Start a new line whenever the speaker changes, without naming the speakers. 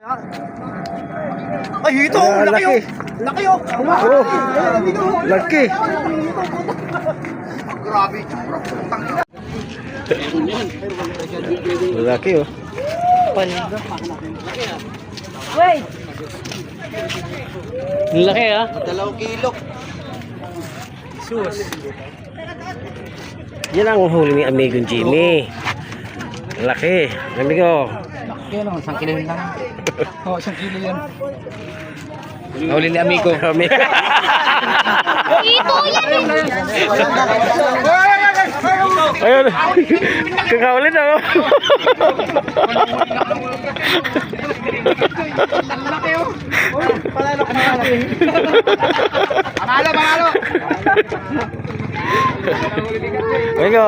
Ay, ito! Laki oh! Laki oh!
Oh, laki.
Grabe!
Laki oh.
Wait! Laki ah.
2 kilo.
Sus.
Yan ang huli ni Amigong Jimmy. Laki. Amigo.
Yan o, 1 kilo lang. Oo, 1 kilo yan.
Huli ni amigo.
Ito yan!
Ayun. Kakahuli na oh.
Panalo! Panalo!
Amigo.